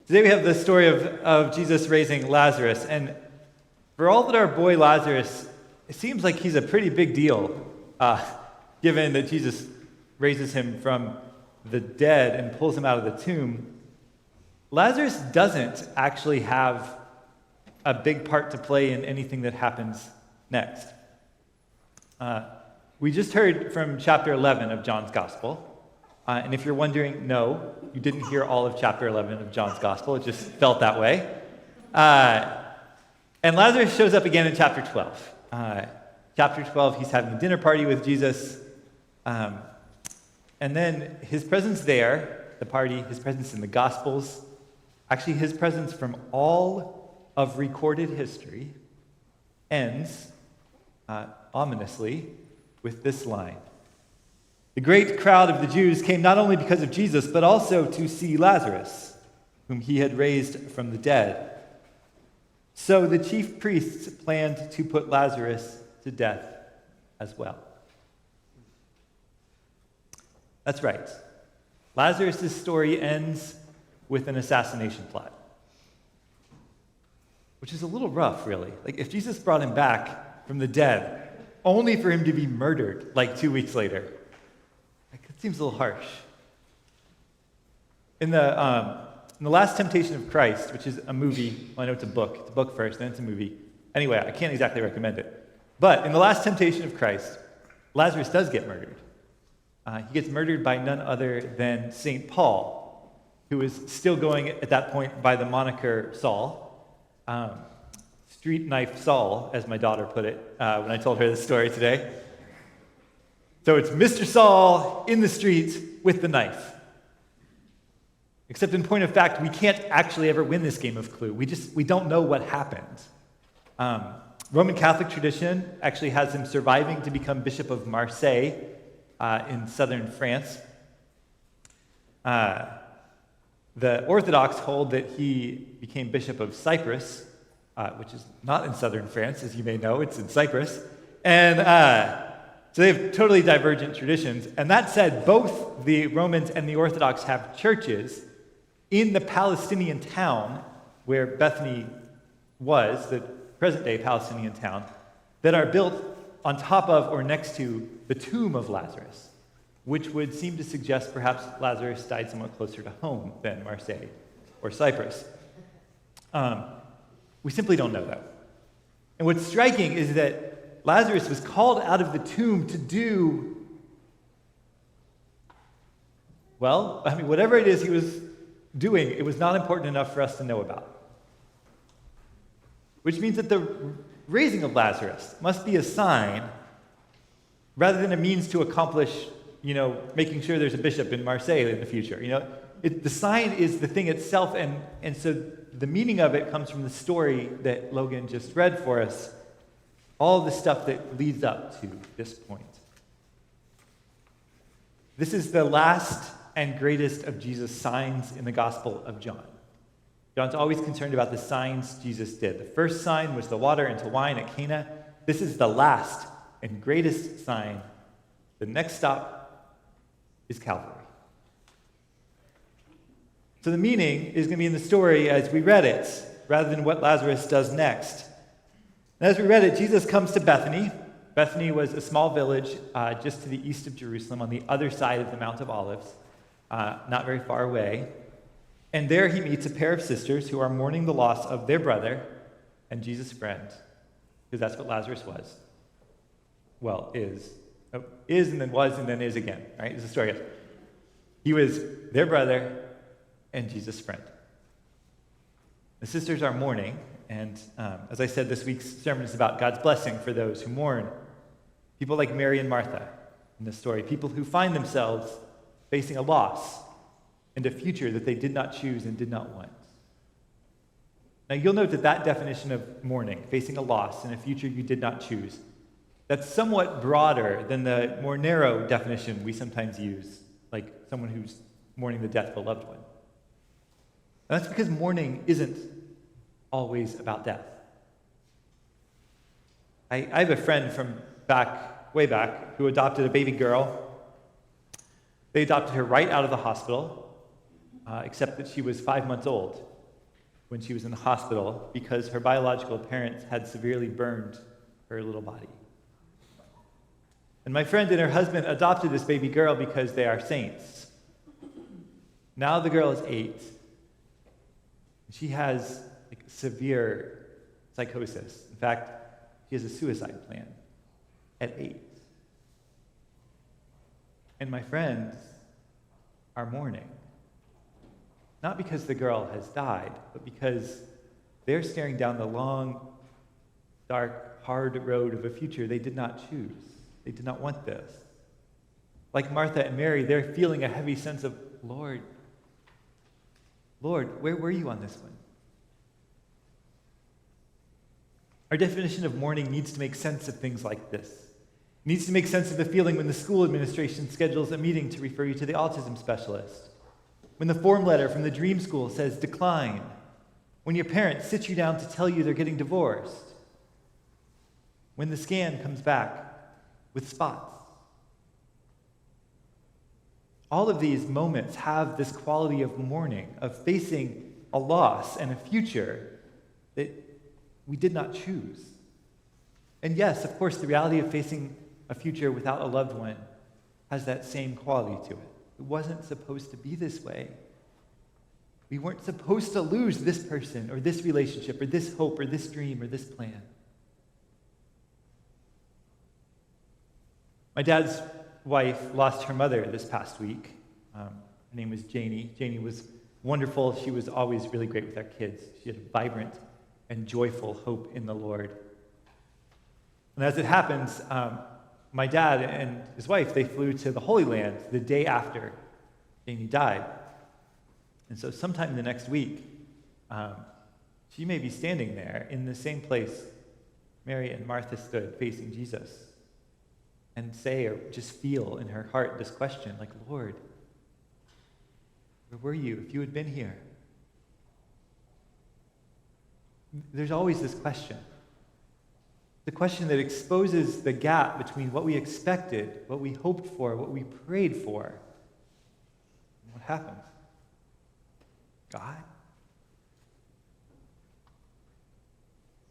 Today we have the story of Jesus raising Lazarus, and for all that our boy Lazarus, it seems like he's a pretty big deal, given that Jesus raises him from the dead and pulls him out of the tomb. Lazarus doesn't actually have a big part to play in anything that happens next. We just heard from chapter 11 of John's Gospel. And if you're wondering, no, you didn't hear all of chapter 11 of John's Gospel. It just felt that way. And Lazarus shows up again in chapter 12. Chapter 12, he's having a dinner party with Jesus. And then his presence there, the party, his presence in the Gospels, actually his presence from all of recorded history, ends ominously with this line. The great crowd of the Jews came not only because of Jesus, but also to see Lazarus, whom he had raised from the dead. So the chief priests planned to put Lazarus to death as well. That's right. Lazarus' story ends with an assassination plot, which is a little rough, really. Like, if Jesus brought him back from the dead, only for him to be murdered like 2 weeks later, it seems a little harsh. In the Last Temptation of Christ, which is a movie, well, I know it's a book first, then it's a movie. Anyway, I can't exactly recommend it. But in the Last Temptation of Christ, Lazarus does get murdered. He gets murdered by none other than St. Paul, who is still going at that point by the moniker Saul. Street knife Saul, as my daughter put it when I told her this story today. So it's Mr. Saul in the streets with the knife. Except in point of fact, we can't actually ever win this game of Clue. We don't know what happened. Roman Catholic tradition actually has him surviving to become Bishop of Marseille in southern France. The Orthodox hold that he became Bishop of Cyprus, which is not in southern France, as you may know. It's in Cyprus. And so they have totally divergent traditions. And that said, both the Romans and the Orthodox have churches in the Palestinian town where Bethany was, the present-day Palestinian town, that are built on top of or next to the tomb of Lazarus, which would seem to suggest perhaps Lazarus died somewhat closer to home than Marseille or Cyprus. We simply don't know that. And what's striking is that Lazarus was called out of the tomb to do, well, whatever it is he was doing, it was not important enough for us to know about. Which means that the raising of Lazarus must be a sign rather than a means to accomplish, making sure there's a bishop in Marseille in the future. The sign is the thing itself, and so the meaning of it comes from the story that Logan just read for us, all the stuff that leads up to this point. This is the last and greatest of Jesus' signs in the Gospel of John. John's always concerned about the signs Jesus did. The first sign was the water into wine at Cana. This is the last and greatest sign. The next stop is Calvary. So the meaning is going to be in the story as we read it, rather than what Lazarus does next. And as we read it, Jesus comes to Bethany. Bethany was a small village just to the east of Jerusalem on the other side of the Mount of Olives, not very far away. And there he meets a pair of sisters who are mourning the loss of their brother and Jesus' friend, because that's what Lazarus was. Well, is and then was and then is again, right? As the story goes. He was their brother and Jesus' friend. The sisters are mourning, and as I said, this week's sermon is about God's blessing for those who mourn. People like Mary and Martha in this story, people who find themselves facing a loss and a future that they did not choose and did not want. Now, you'll note that definition of mourning, facing a loss and a future you did not choose, that's somewhat broader than the more narrow definition we sometimes use, like someone who's mourning the death of a loved one. And that's because mourning isn't always about death. I have a friend from way back, who adopted a baby girl. They adopted her right out of the hospital, except that she was 5 months old when she was in the hospital because her biological parents had severely burned her little body. And my friend and her husband adopted this baby girl because they are saints. Now the girl is 8. She has severe psychosis. In fact, she has a suicide plan at 8. And my friends are mourning. Not because the girl has died, but because they're staring down the long, dark, hard road of a future they did not choose. They did not want this. Like Martha and Mary, they're feeling a heavy sense of, Lord, where were you on this one? Our definition of mourning needs to make sense of things like this. It needs to make sense of the feeling when the school administration schedules a meeting to refer you to the autism specialist. When the form letter from the dream school says decline. When your parents sit you down to tell you they're getting divorced. When the scan comes back with spots. All of these moments have this quality of mourning, of facing a loss and a future that we did not choose. And yes, of course, the reality of facing a future without a loved one has that same quality to it. It wasn't supposed to be this way. We weren't supposed to lose this person or this relationship or this hope or this dream or this plan. My dad's wife lost her mother this past week. Her name was Janie. Janie was wonderful. She was always really great with our kids. She had a vibrant and joyful hope in the Lord. And as it happens, my dad and his wife, they flew to the Holy Land the day after Janie died. And so sometime the next week, she may be standing there in the same place Mary and Martha stood facing Jesus and say or just feel in her heart this question, like, Lord, where were you if you had been here? There's always this question. The question that exposes the gap between what we expected, what we hoped for, what we prayed for, and what happens. God?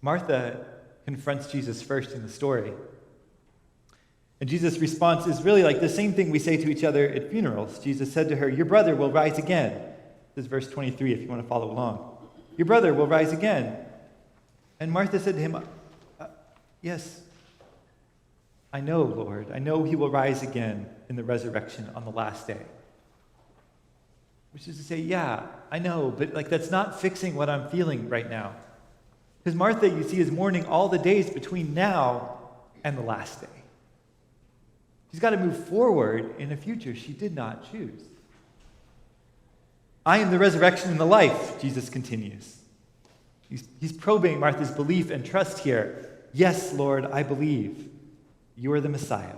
Martha confronts Jesus first in the story. And Jesus' response is really like the same thing we say to each other at funerals. Jesus said to her, your brother will rise again. This is verse 23 if you want to follow along. Your brother will rise again. And Martha said to him, yes, I know, Lord. I know he will rise again in the resurrection on the last day. Which is to say, yeah, I know, but that's not fixing what I'm feeling right now. Because Martha, you see, is mourning all the days between now and the last day. She's got to move forward in a future she did not choose. I am the resurrection and the life, Jesus continues. He's probing Martha's belief and trust here. Yes, Lord, I believe you are the Messiah.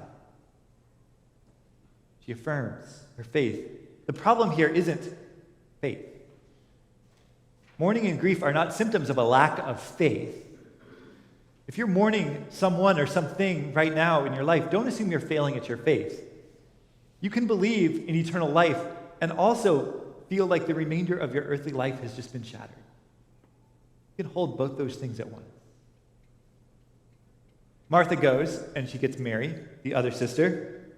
She affirms her faith. The problem here isn't faith. Mourning and grief are not symptoms of a lack of faith. If you're mourning someone or something right now in your life, don't assume you're failing at your faith. You can believe in eternal life and also feel like the remainder of your earthly life has just been shattered. You can hold both those things at once. Martha goes and she gets Mary, the other sister.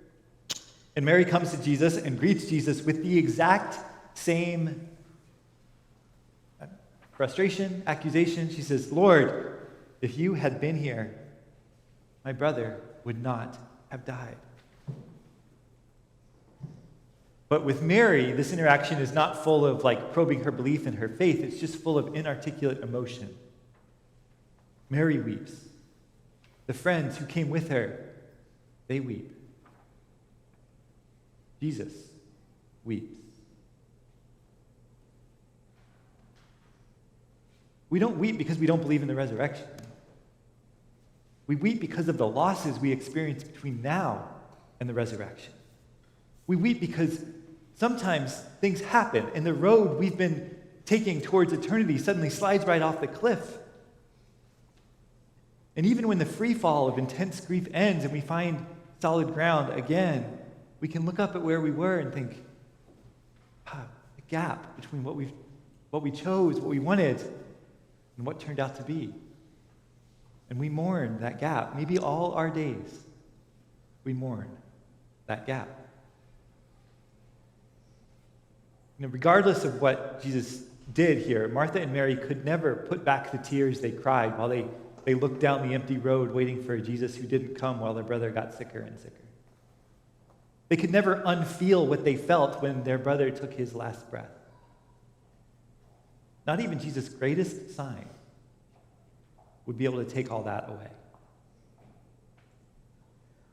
And Mary comes to Jesus and greets Jesus with the exact same frustration, accusation. She says, Lord, if you had been here, my brother would not have died. But with Mary, this interaction is not full of probing her belief in her faith. It's just full of inarticulate emotion. Mary weeps. The friends who came with her, they weep. Jesus weeps. We don't weep because we don't believe in the resurrection. We weep because of the losses we experience between now and the resurrection. We weep because sometimes things happen and the road we've been taking towards eternity suddenly slides right off the cliff. And even when the free fall of intense grief ends and we find solid ground again, we can look up at where we were and think, the gap between what we've what we chose, what we wanted, and what turned out to be. And we mourn that gap. Maybe all our days, we mourn that gap. Regardless of what Jesus did here, Martha and Mary could never put back the tears they cried while they looked down the empty road waiting for a Jesus who didn't come while their brother got sicker and sicker. They could never unfeel what they felt when their brother took his last breath. Not even Jesus' greatest sign would be able to take all that away.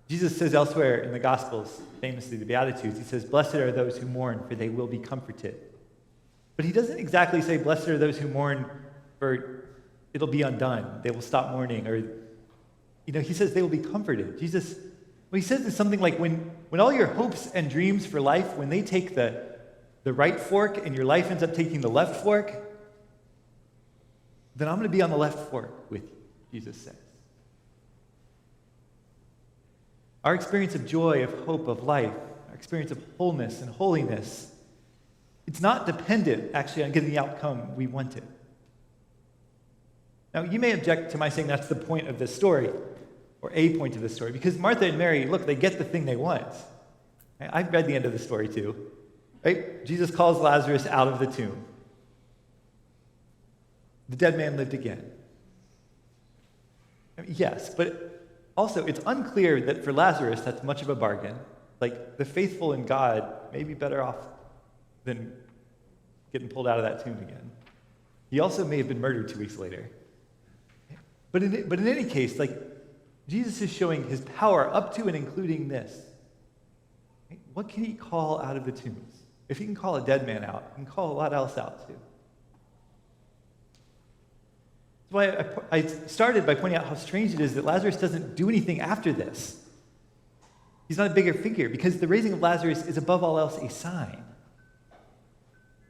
Jesus says elsewhere in the Gospels, famously the Beatitudes, he says, "Blessed are those who mourn, for they will be comforted." But he doesn't exactly say, "Blessed are those who mourn, for it'll be undone. They will stop mourning." Or, he says they will be comforted. Jesus, what he says is something like, when all your hopes and dreams for life, when they take the right fork and your life ends up taking the left fork, then I'm going to be on the left fork with you, Jesus says. Our experience of joy, of hope, of life, our experience of wholeness and holiness, it's not dependent, actually, on getting the outcome we wanted. Now, you may object to my saying that's the point of this story, or a point of this story, because Martha and Mary, look, they get the thing they want. I've read the end of the story too. Right? Jesus calls Lazarus out of the tomb. The dead man lived again. Yes, but also, it's unclear that for Lazarus, that's much of a bargain. Like, the faithful in God may be better off than getting pulled out of that tomb again. He also may have been murdered 2 weeks later. But in any case, Jesus is showing his power up to and including this. What can he call out of the tombs? If he can call a dead man out, he can call a lot else out too. That's why I started by pointing out how strange it is that Lazarus doesn't do anything after this. He's not a bigger figure, because the raising of Lazarus is above all else a sign.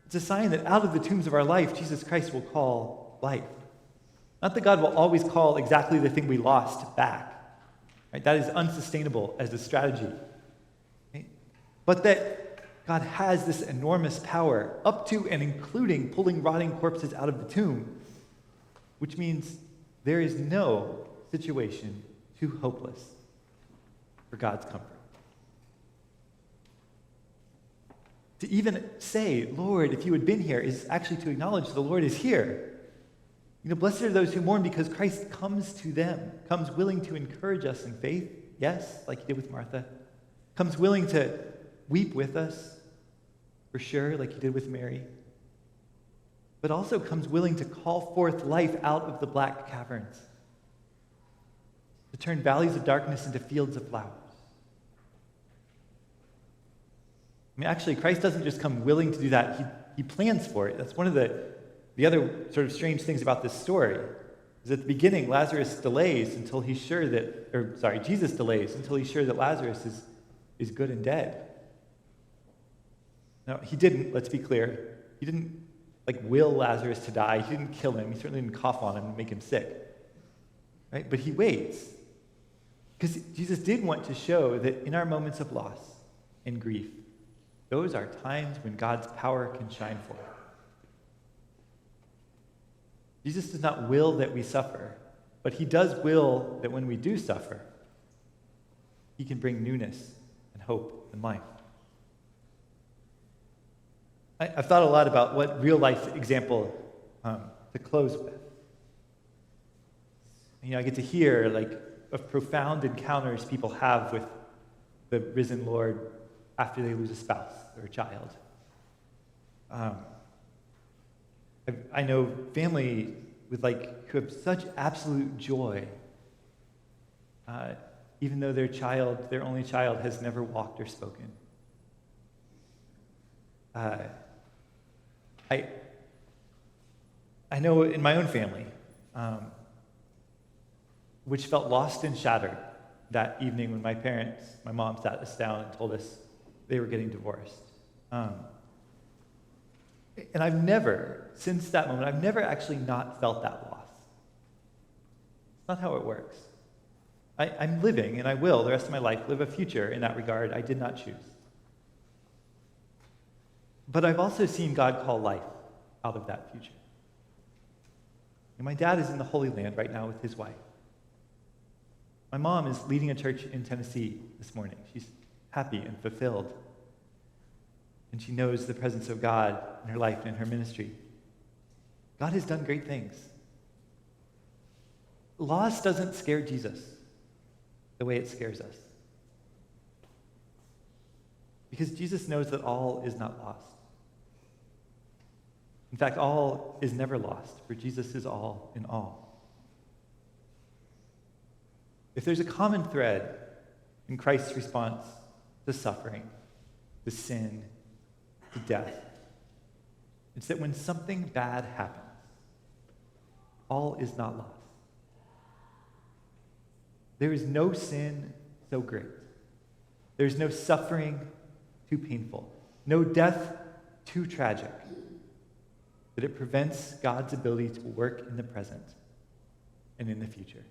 It's a sign that out of the tombs of our life, Jesus Christ will call life. Not that God will always call exactly the thing we lost back. Right? That is unsustainable as a strategy. Right? But that God has this enormous power, up to and including pulling rotting corpses out of the tomb, which means there is no situation too hopeless for God's comfort. To even say, "Lord, if you had been here," is actually to acknowledge the Lord is here. Blessed are those who mourn, because Christ comes to them, comes willing to encourage us in faith, yes, like he did with Martha, comes willing to weep with us, for sure, like he did with Mary, but also comes willing to call forth life out of the black caverns, to turn valleys of darkness into fields of flowers. Actually, Christ doesn't just come willing to do that, he plans for it. That's one of the other sort of strange things about this story, is at the beginning, Jesus delays until he's sure that Lazarus is good and dead. No, he didn't, let's be clear. He didn't will Lazarus to die. He didn't kill him. He certainly didn't cough on him and make him sick. Right? But he waits. Because Jesus did want to show that in our moments of loss and grief, those are times when God's power can shine forth. Jesus does not will that we suffer, but he does will that when we do suffer, he can bring newness and hope and life. I've thought a lot about what real-life example to close with. I get to hear of profound encounters people have with the risen Lord after they lose a spouse or a child. I know family with who have such absolute joy, even though their only child, has never walked or spoken. I know in my own family, which felt lost and shattered that evening when my mom sat us down and told us they were getting divorced. And I've never, since that moment, I've never actually not felt that loss. It's not how it works. I'm living, and I will, the rest of my life, live a future in that regard I did not choose. But I've also seen God call life out of that future. And my dad is in the Holy Land right now with his wife. My mom is leading a church in Tennessee this morning. She's happy and fulfilled. And she knows the presence of God in her life and in her ministry. God has done great things. Loss doesn't scare Jesus the way it scares us. Because Jesus knows that all is not lost. In fact, all is never lost, for Jesus is all in all. If there's a common thread in Christ's response to suffering, to sin, to death, it's that when something bad happens, all is not lost. There is no sin so great. There's no suffering too painful, no death too tragic, that it prevents God's ability to work in the present and in the future.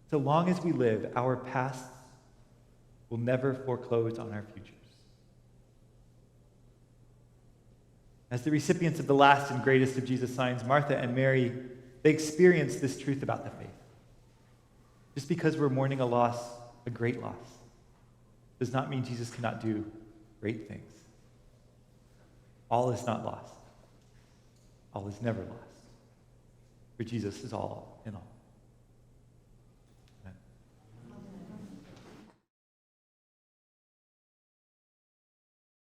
So long as we live, our pasts will never foreclose on our futures. As the recipients of the last and greatest of Jesus' signs, Martha and Mary, they experienced this truth about the faith. Just because we're mourning a loss, a great loss, does not mean Jesus cannot do great things. All is not lost. All is never lost. For Jesus is all in all.